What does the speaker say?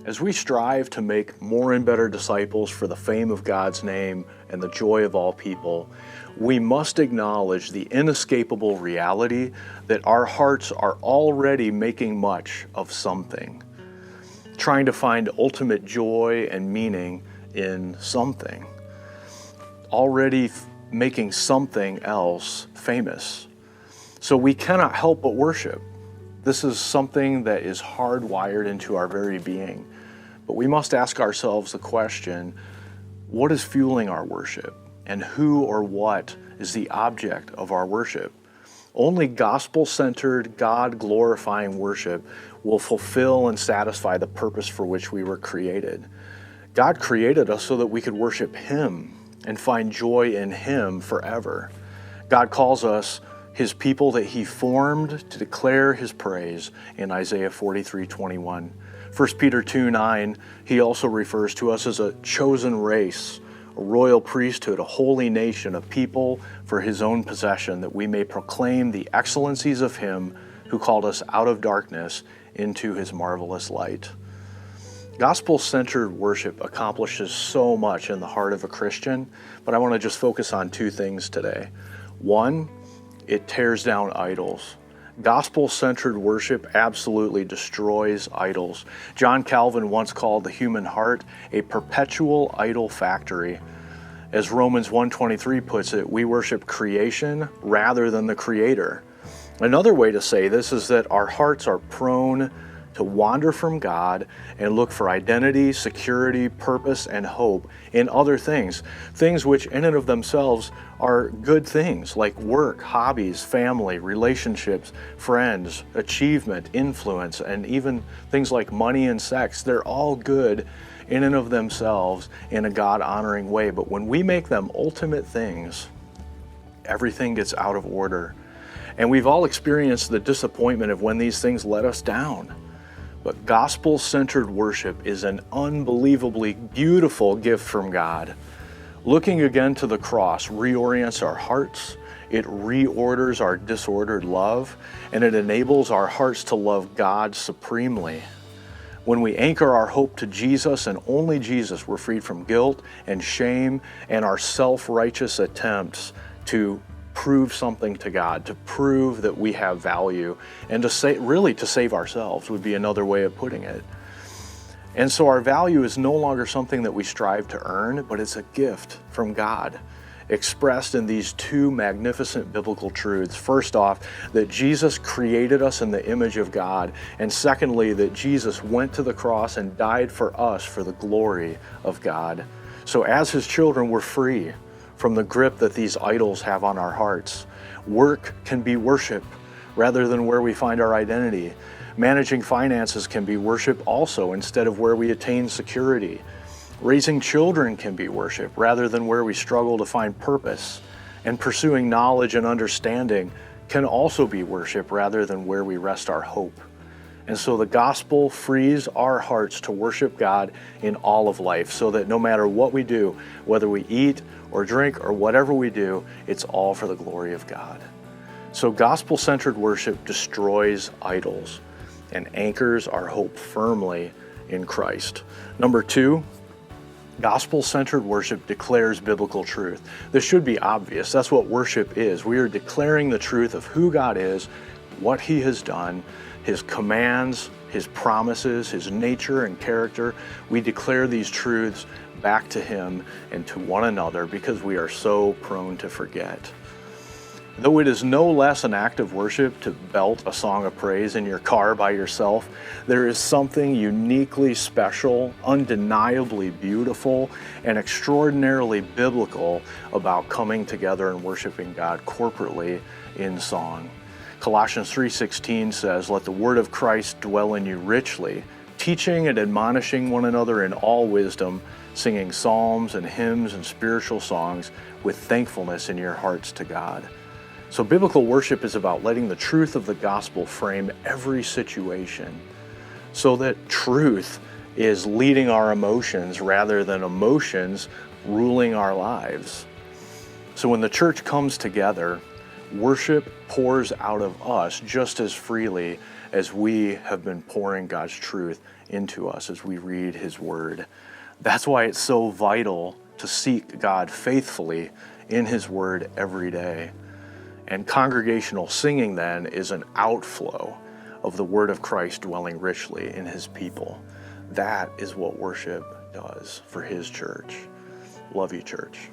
As we strive to make more and better disciples for the fame of God's name and the joy of all people, we must acknowledge the inescapable reality that our hearts are already making much of something, trying to find ultimate joy and meaning in something, already making something else famous. So we cannot help but worship. This is something that is hardwired into our very being. But we must ask ourselves the question, what is fueling our worship? And who or what is the object of our worship? Only gospel-centered, God-glorifying worship will fulfill and satisfy the purpose for which we were created. God created us so that we could worship Him and find joy in Him forever. God calls us His people that He formed to declare His praise in Isaiah 43:21. 1 Peter 2:9, He also refers to us as a chosen race, a royal priesthood, a holy nation, a people for His own possession, that we may proclaim the excellencies of Him who called us out of darkness into His marvelous light. Gospel-centered worship accomplishes so much in the heart of a Christian, but I want to just focus on two things today. One, it tears down idols. Gospel-centered worship absolutely destroys idols. John Calvin once called the human heart a perpetual idol factory. As Romans 1:23 puts it, we worship creation rather than the Creator. Another way to say this is that our hearts are prone to wander from God and look for identity, security, purpose, and hope in other things. Things which in and of themselves are good things, like work, hobbies, family, relationships, friends, achievement, influence, and even things like money and sex. They're all good in and of themselves in a God-honoring way. But when we make them ultimate things, everything gets out of order. And we've all experienced the disappointment of when these things let us down. But gospel-centered worship is an unbelievably beautiful gift from God. Looking again to the cross reorients our hearts, it reorders our disordered love, and it enables our hearts to love God supremely. When we anchor our hope to Jesus and only Jesus, we're freed from guilt and shame and our self-righteous attempts to prove something to God, to prove that we have value, and to save ourselves would be another way of putting it. And so our value is no longer something that we strive to earn, but it's a gift from God, expressed in these two magnificent biblical truths. First off, that Jesus created us in the image of God, and secondly, that Jesus went to the cross and died for us for the glory of God. So as His children, we're free from the grip that these idols have on our hearts. Work can be worship rather than where we find our identity. Managing finances can be worship also instead of where we attain security. Raising children can be worship rather than where we struggle to find purpose. And pursuing knowledge and understanding can also be worship rather than where we rest our hope. And so the gospel frees our hearts to worship God in all of life, so that no matter what we do, whether we eat or drink or whatever we do, it's all for the glory of God. So gospel-centered worship destroys idols and anchors our hope firmly in Christ. Number two, gospel-centered worship declares biblical truth. This should be obvious. That's what worship is. We are declaring the truth of who God is, what He has done, His commands, His promises, His nature and character. We declare these truths back to Him and to one another because we are so prone to forget. Though it is no less an act of worship to belt a song of praise in your car by yourself, there is something uniquely special, undeniably beautiful, and extraordinarily biblical about coming together and worshiping God corporately in song. Colossians 3:16 says, "Let the word of Christ dwell in you richly, teaching and admonishing one another in all wisdom, singing psalms and hymns and spiritual songs with thankfulness in your hearts to God." So biblical worship is about letting the truth of the gospel frame every situation, so that truth is leading our emotions rather than emotions ruling our lives. So when the church comes together, Worship pours out of us just as freely as we have been pouring God's truth into us as we read His Word. That's why it's so vital to seek God faithfully in His Word every day. And congregational singing then is an outflow of the Word of Christ dwelling richly in His people. That is what worship does for His church. Love you, church.